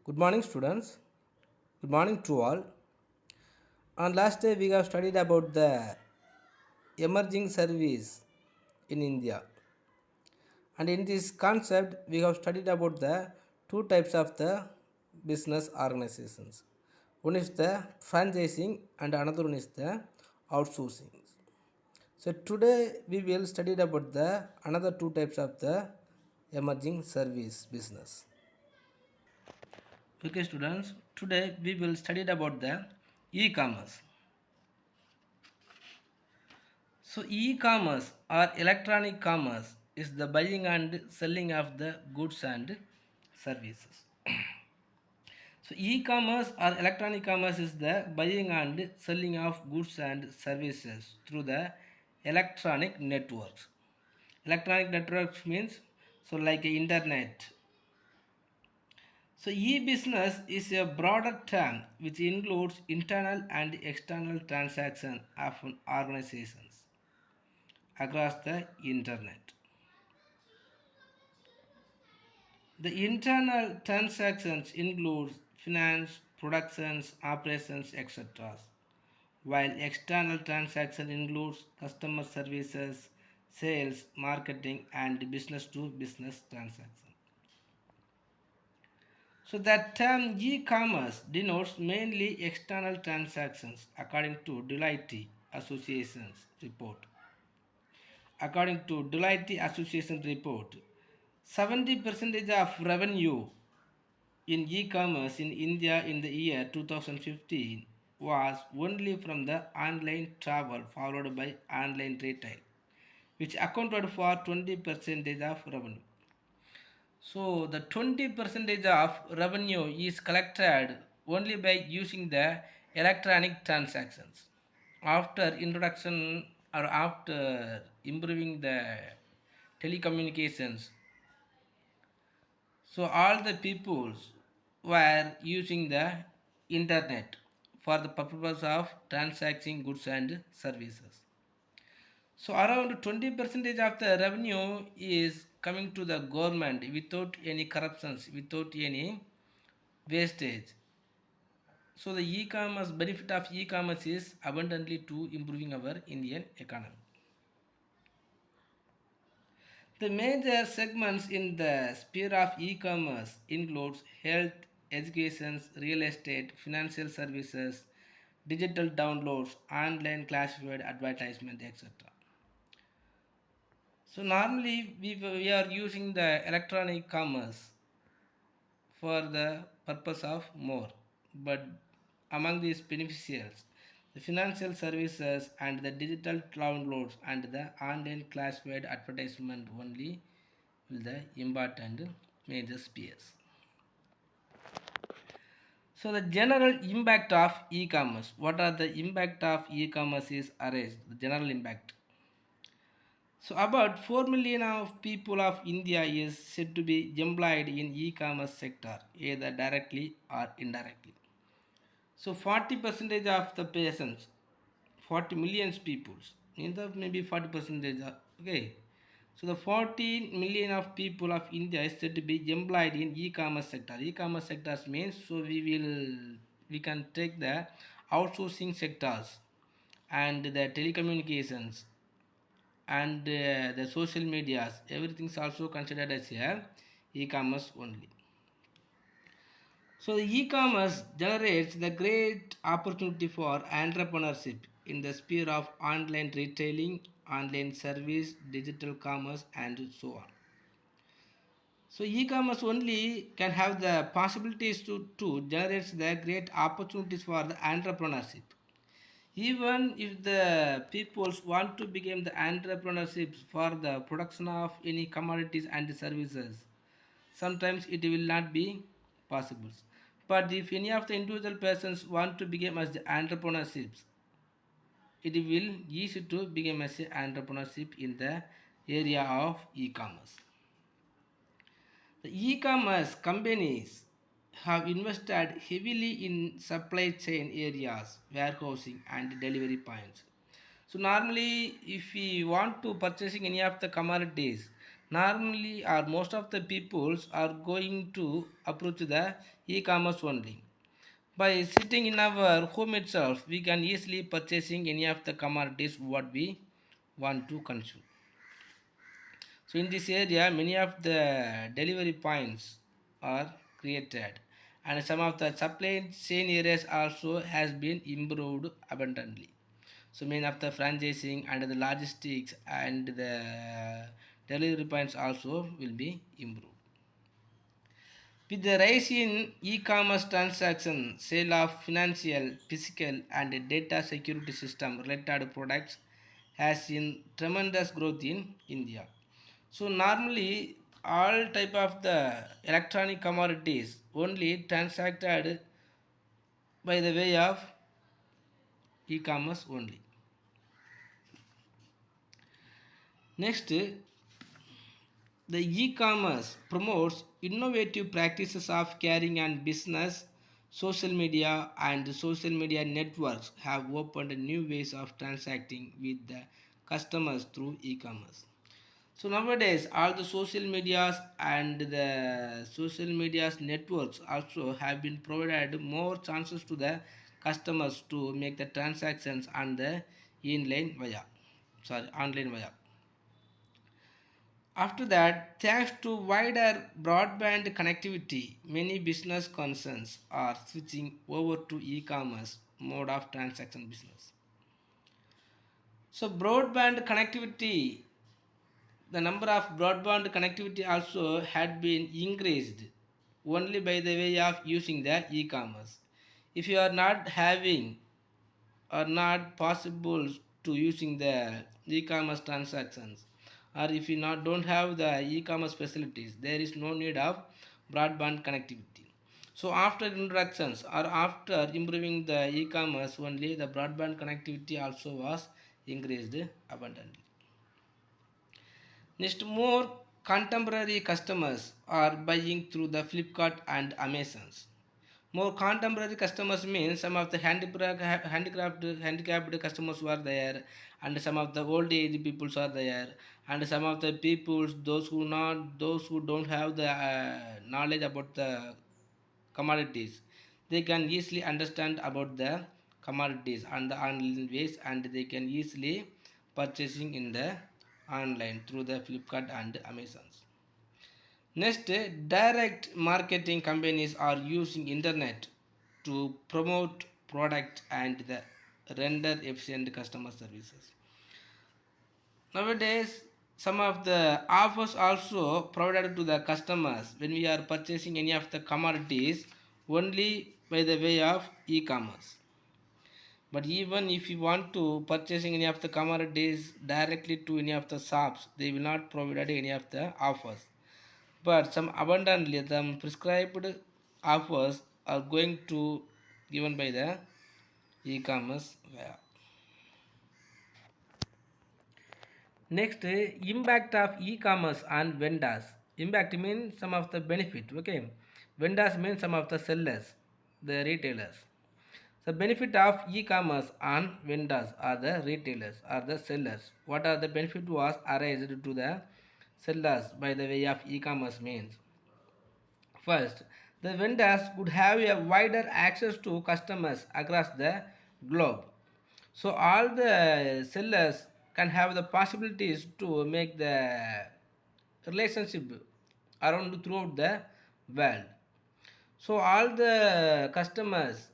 Good morning, students. Good morning to all. On last day, we have studied about the emerging service in India, and in this concept, we have studied about the two types of the business organizations. One is the franchising, and another one is the outsourcing. So today, we will study about the another two types of the emerging service business. Okay, students. Today, we will study about the e-commerce. So, e-commerce or electronic commerce is the buying and selling of the goods and services. So, e-commerce or electronic commerce is the buying and selling of goods and services through the electronic networks. Electronic networks means so like internet. So, e-business is a broader term which includes internal and external transactions of organizations across the internet. The internal transactions include finance, productions, operations, etc. While external transaction includes customer services, sales, marketing, and business to business transactions. So that term e-commerce denotes mainly external transactions according to Deloitte Association's report. According to Deloitte Association report, 70% of revenue in e-commerce in India in the year 2015 was only from the online travel followed by online retail, which accounted for 20% of revenue. So the 20% of revenue is collected only by using the electronic transactions. After introduction or after improving the telecommunications, so all the peoples were using the internet for the purpose of transacting goods and services. So around 20% of the revenue is coming to the government without any corruptions, without any wastage. So the e-commerce benefit of e-commerce is abundantly to improving our Indian economy. The major segments in the sphere of e-commerce includes health, education, real estate, financial services, digital downloads, online classified advertisement, etc. So normally we are using the electronic commerce for the purpose of more, but among these beneficiaries, the financial services and the digital downloads and the online classified advertisement only will the important major spheres. So the general impact of e-commerce. What are the impact of e-commerce is arranged? The general impact. So about 4 million of people of India is said to be employed in e-commerce sector, either directly or indirectly. So 40 percentage of the persons, 40 millions people, means of maybe 40 percentage. Okay. So the 14 million of people of India is said to be employed in e-commerce sector. E-commerce sectors means so we can take the outsourcing sectors and the telecommunications and the social medias. Everything is also considered as a e-commerce only. So the e-commerce generates the great opportunity for entrepreneurship in the sphere of online retailing, online service, digital commerce, and so on. So e-commerce only can have the possibilities to generate the great opportunities for the entrepreneurship. Even if the peoples want to become the entrepreneurships for the production of any commodities and services, sometimes it will not be possible. But if any of the individual persons want to become as the entrepreneurships, it will easy to become as an entrepreneurship in the area of e-commerce. The e-commerce companies have invested heavily in supply chain areas, warehousing and delivery points. So normally if we want to purchasing any of the commodities, Normally, or most of the peoples are going to approach the e-commerce only. By sitting in our home itself, we can easily purchasing any of the commodities what we want to consume. So in this area, many of the delivery points are created, and some of the supply chain areas also has been improved abundantly. So many of the franchising and the logistics and the delivery points also will be improved. With the rise in e-commerce transaction, sale of financial, physical and data security system related products has seen tremendous growth in India. So normally all type of the electronic commodities only transacted by the way of e-commerce only. Next, the e-commerce promotes innovative practices of carrying and business. Social media and social media networks have opened new ways of transacting with the customers through e-commerce. So nowadays, all the social medias and the social medias networks also have been provided more chances to the customers to make the transactions on the online via. After that, thanks to wider broadband connectivity, many business concerns are switching over to e-commerce mode of transaction business. So broadband connectivity, the number of broadband connectivity also had been increased only by the way of using the e-commerce. If you are not having or not possible to using the e-commerce transactions, or if you not don't have the e-commerce facilities, there is no need of broadband connectivity. So after introductions or after improving the e-commerce only, the broadband connectivity also was increased abundantly. Next, more contemporary customers are buying through the Flipkart and Amazons. More contemporary customers means some of the handicapped customers were there, and some of the old age peoples are there, and some of the peoples those who don't have the knowledge about the commodities, they can easily understand about the commodities and the online ways, and they can easily purchasing in the online through the Flipkart and Amazons. Next, direct marketing companies are using internet to promote product and the render efficient customer services. Nowadays, some of the offers also provided to the customers when we are purchasing any of the commodities only by the way of e-commerce. But even if you want to purchasing any of the commodities directly to any of the shops, they will not provide any of the offers. But some abundantly the prescribed offers are going to given by the e-commerce web. Next, impact of e-commerce on vendors. Impact means some of the benefit. Okay, vendors means some of the sellers, the retailers. The benefit of e-commerce on vendors are the retailers or the sellers. What are the benefit was arised to the sellers by the way of e-commerce means. First, the vendors would have a wider access to customers across the globe. So all the sellers can have the possibilities to make the relationship around throughout the world. So all the customers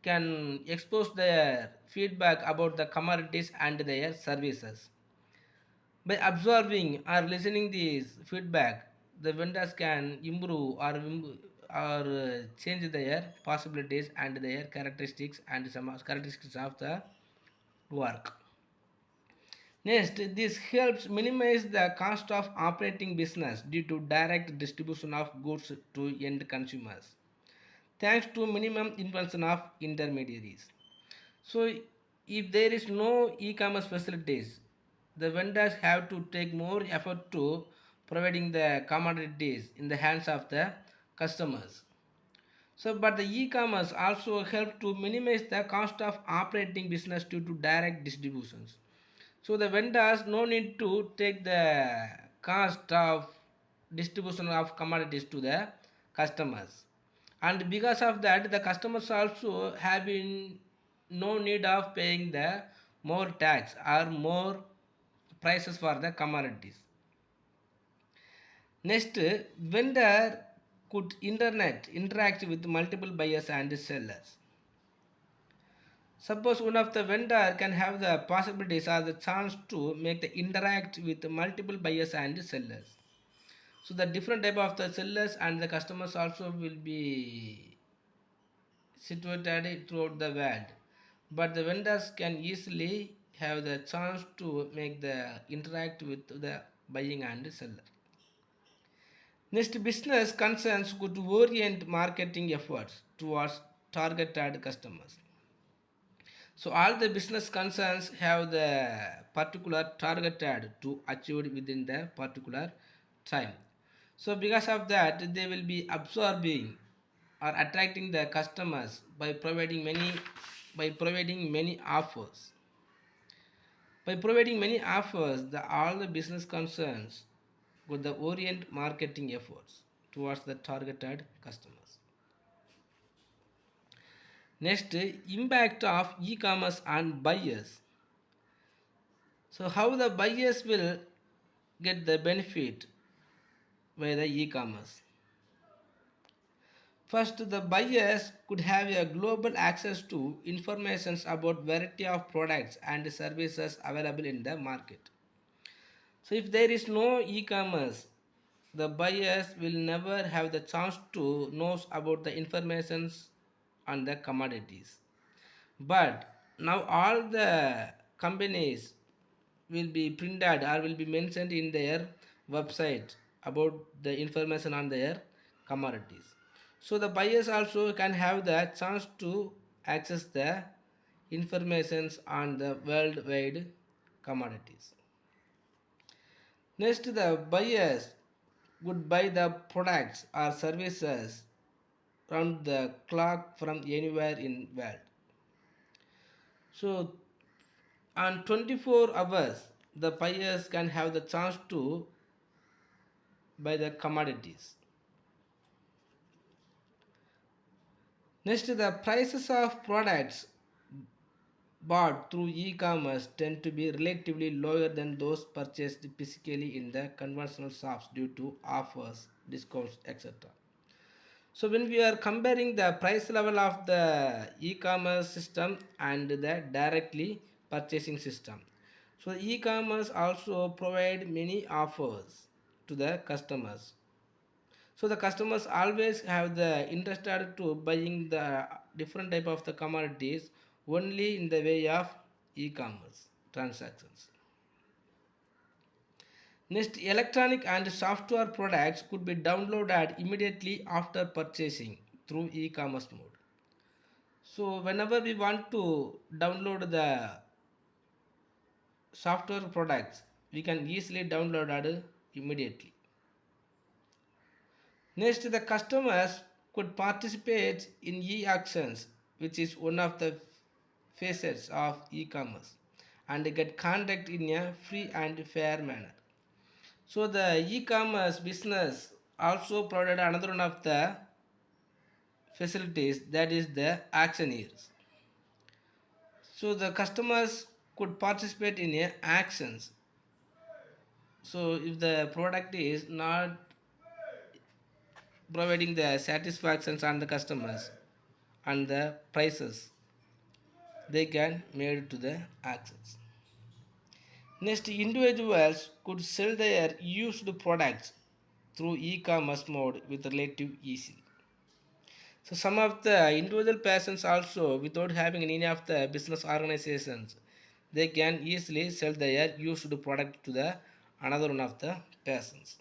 can expose their feedback about the commodities and their services. By observing or listening these feedback, the vendors can improve or change their possibilities and their characteristics and some characteristics of the work. Next, this helps minimize the cost of operating business due to direct distribution of goods to end consumers, thanks to minimum intervention of intermediaries. So, if there is no e-commerce facilities, the vendors have to take more effort to providing the commodities in the hands of the customers. So, but the e-commerce also help to minimize the cost of operating business due to direct distributions. So the vendors no need to take the cost of distribution of commodities to the customers. And because of that, the customers also having no need of paying the more tax or more prices for the commodities. Next, vendor could internet interact with multiple buyers and sellers. Suppose one of the vendor can have the possibilities or the chance to make the interact with multiple buyers and sellers. So the different type of the sellers and the customers also will be situated throughout the world. But the vendors can easily have the chance to make the interact with the buying and seller. Next, business concerns could orient marketing efforts towards targeted customers. So all the business concerns have the particular targeted to achieve within the particular time. So because of that, they will be absorbing or attracting the customers by providing many offers. By providing many offers, all the business concerns with the orient marketing efforts towards the targeted customers. Next, impact of e-commerce on buyers. So how the buyers will get the benefit by the e-commerce. First, the buyers could have a global access to information about variety of products and services available in the market. So if there is no e-commerce, the buyers will never have the chance to know about the informations on the commodities. But now all the companies will be printed or will be mentioned in their website about the information on their commodities. So the buyers also can have the chance to access the informations on the worldwide commodities. Next, the buyers would buy the products or services round the clock from anywhere in world. So on 24 hours, the buyers can have the chance to buy the commodities. Next, the prices of products bought through e-commerce tend to be relatively lower than those purchased physically in the conventional shops due to offers, discounts, etc. So when we are comparing the price level of the e-commerce system and the directly purchasing system, so e-commerce also provide many offers to the customers. So the customers always have the interested to buying the different type of the commodities only in the way of e-commerce transactions. Next, electronic and software products could be downloaded immediately after purchasing through e-commerce mode. So whenever we want to download the software products, we can easily download it immediately. Next, the customers could participate in e-auctions, which is one of the facets of e-commerce, and get conduct in a free and fair manner. So the e-commerce business also provided another one of the facilities, that is the auctioneers. So the customers could participate in a actions. So if the product is not providing the satisfactions on the customers and the prices, they can made to the actions. Next, individuals could sell their used products through e-commerce mode with relative ease. So some of the individual persons also, without having any of the business organizations, they can easily sell their used product to the another one of the persons.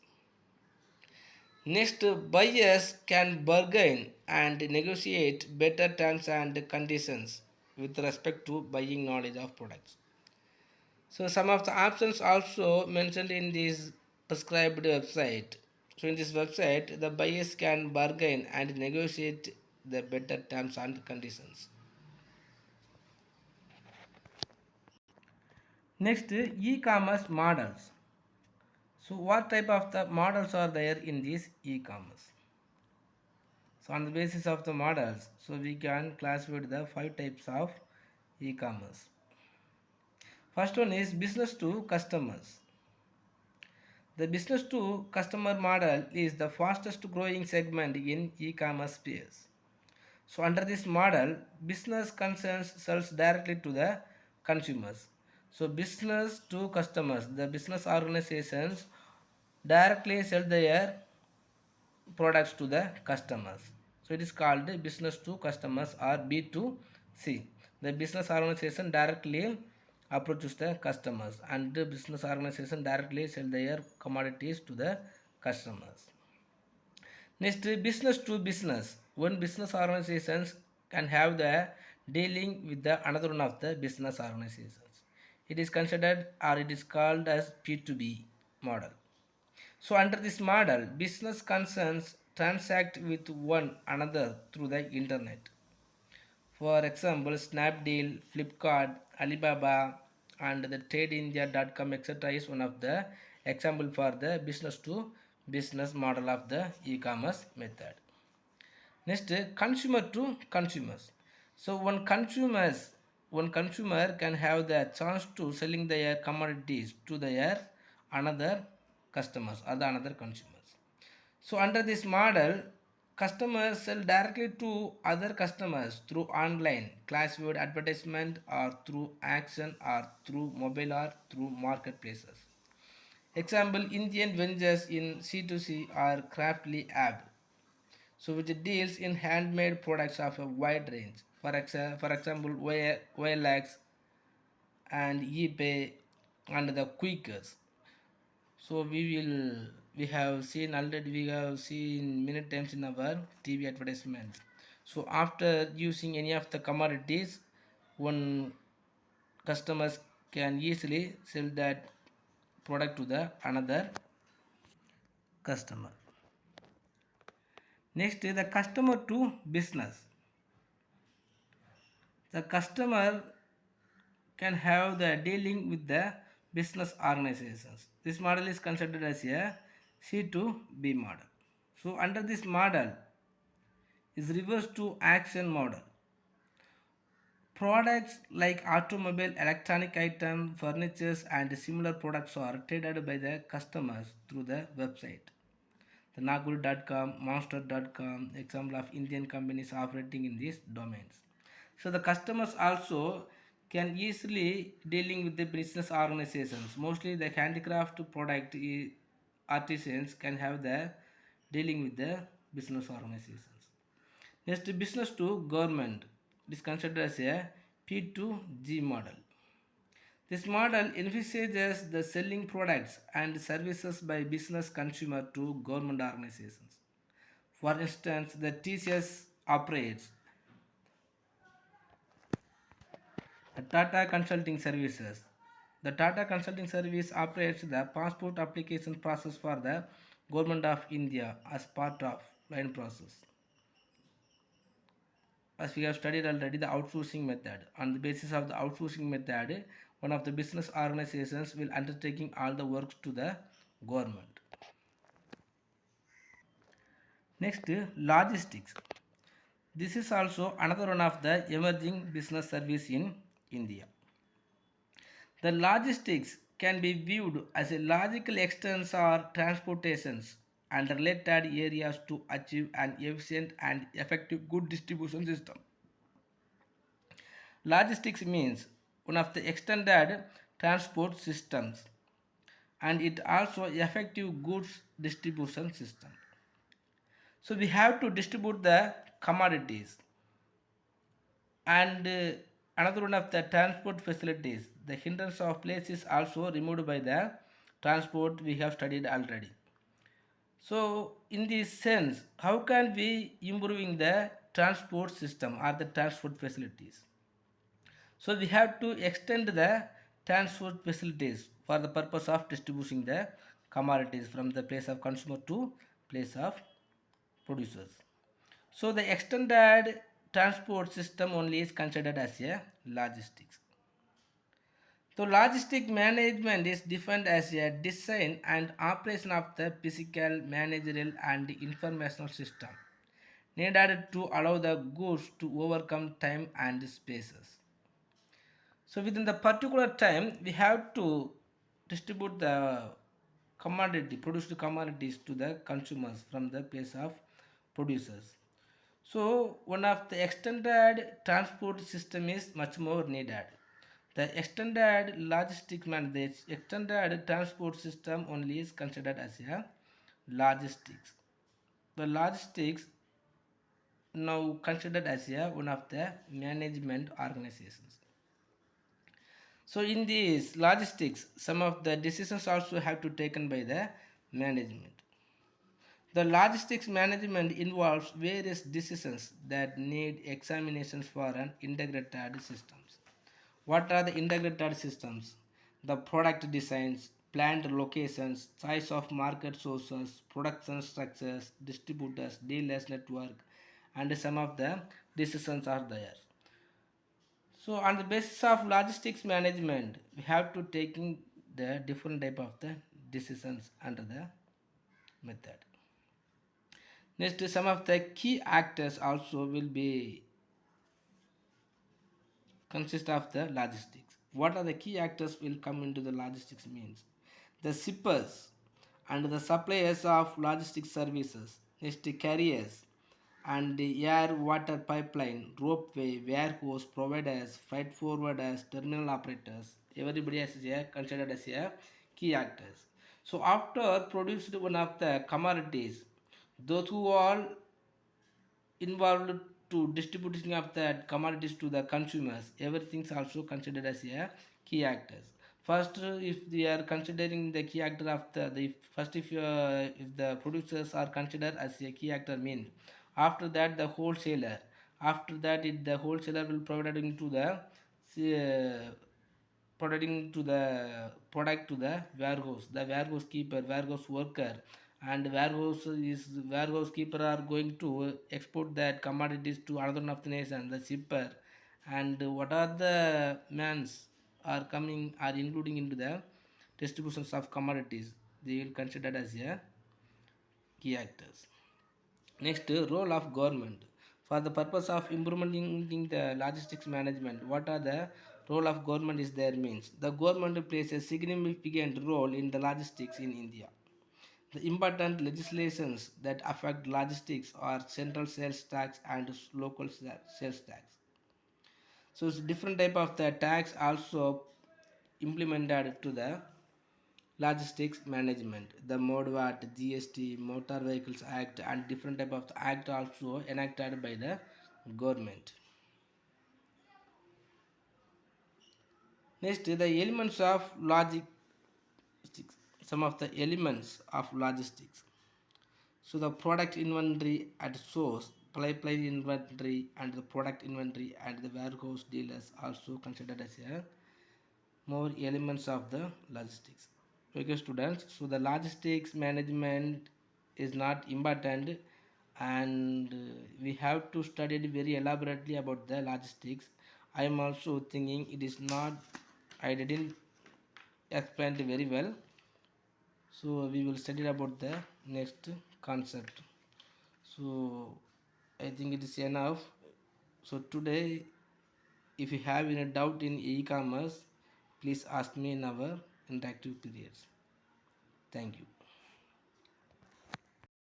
Next, buyers can bargain and negotiate better terms and conditions with respect to buying knowledge of products. So some of the options also mentioned in this prescribed website. So in this website, the buyers can bargain and negotiate the better terms and conditions. Next, e-commerce models. So what type of the models are there in this e-commerce? So on the basis of the models, so we can classify the five types of e-commerce. First one is business to customers. The business to customer model is the fastest growing segment in e-commerce space. So under this model, business concerns sells directly to the consumers. So business to customers, the business organizations directly sell their products to the customers. So it is called business to customers or B2C. The business organization directly approaches the customers and the business organization directly sell their commodities to the customers. Next, business to business. One business organizations can have the dealing with the another one of the business organizations. It is considered or it is called as P2B model. So under this model, business concerns transact with one another through the internet. For example, Snapdeal, Flipkart, Alibaba, and the TradeIndia.com etc. is one of the example for the business to business model of the e-commerce method. Next, consumer to consumers. So one consumer can have the chance to selling their commodities to their another customers or the another consumers. So under this model, customers sell directly to other customers through online classified advertisement or through action or through mobile or through marketplaces. Example, Indian ventures in C2C or Craftly app, so which deals in handmade products of a wide range. For example, OLX and eBay and the Quickers. So we have seen already, we have seen many times in our TV advertisement. So after using any of the commodities, one customers can easily sell that product to the another customer. Next is the customer to business. The customer can have the dealing with the business organizations. This model is considered as a C2B model. So under this model is reverse to action model. Products like automobile, electronic item, furniture and similar products are traded by the customers through the website. The Naguru.com, Monster.com, example of Indian companies operating in these domains. So the customers also can easily dealing with the business organizations. Mostly the handicraft product artisans can have the dealing with the business organizations. Next, business to government. It is considered as a P2G model. This model envisages the selling products and services by business consumer to government organizations. For instance, the TCS operates the Tata Consulting Services. The Tata Consulting Service operates the passport application process for the Government of India as part of line process. As we have studied already, the outsourcing method. On the basis of the outsourcing method, one of the business organizations will undertaking all the works to the government. Next, logistics. This is also another one of the emerging business service in India. The logistics can be viewed as a logical extension or transportations and related areas to achieve an efficient and effective good distribution system. Logistics means one of the extended transport systems and it also effective goods distribution system. So we have to distribute the commodities and another one of the transport facilities. The hindrance of place is also removed by the transport we have studied already. So in this sense, how can we improving the transport system or the transport facilities? So we have to extend the transport facilities for the purpose of distributing the commodities from the place of consumer to place of producers. So the extended transport system only is considered as a logistics. So logistic management is defined as a design and operation of the physical, managerial and informational system needed to allow the goods to overcome time and spaces. So within the particular time, we have to distribute the commodity, produced commodities to the consumers from the place of producers. So one of the extended transport system is much more needed. The extended logistic man, the extended transport system only is considered as a logistics. The logistics now considered as a one of the management organizations. So in this logistics, some of the decisions also have to taken by the management. The logistics management involves various decisions that need examinations for an integrated systems. What are the integrated systems? The product designs, plant locations, size of market sources, production structures, distributors, dealers network, and some of the decisions are there. So on the basis of logistics management, we have to taking the different type of the decisions under the method. Next, some of the key actors also will be consist of the logistics. What are the key actors will come into the logistics means? The shippers and the suppliers of logistics services, next carriers and the air water pipeline, ropeway, warehouse providers, freight forwarders, terminal operators, everybody is here considered as a key actors. So after produced one of the commodities, those who all involved to distributing of that commodities to the consumers, everything is also considered as a key actors. First, if we are considering the key actor of the first, if the producers are considered as a key actor mean, after that the wholesaler, after that the wholesaler will provide into the uh, providing to the product to the warehouse, the warehouse keeper, warehouse worker, and warehouse keeper are going to export that commodities to another of the nation, the shipper, and what are the mans are coming are including into the distributions of commodities, they will consider as a key actors. Next, role of government. For the purpose of implementing the logistics management, what are the role of government is there means? The government plays a significant role in the logistics in India. The important legislations that affect logistics are central sales tax and local sales tax. So it's different type of the tax also implemented to the logistics management. The MODVAT, GST, Motor Vehicles Act, and different type of act also enacted by the government. Next, the elements of logistics. Some of the elements of logistics. So the product inventory at source, pipeline inventory, and the product inventory and the warehouse dealers also considered as a more elements of the logistics. Okay students, so the logistics management is not important, and we have to study it very elaborately about the logistics. I am also thinking it is not, I didn't explain it very well, so we will study about the next concept. So I think it is enough. So today, if you have any doubt in e-commerce, please ask me in our interactive periods. Thank you.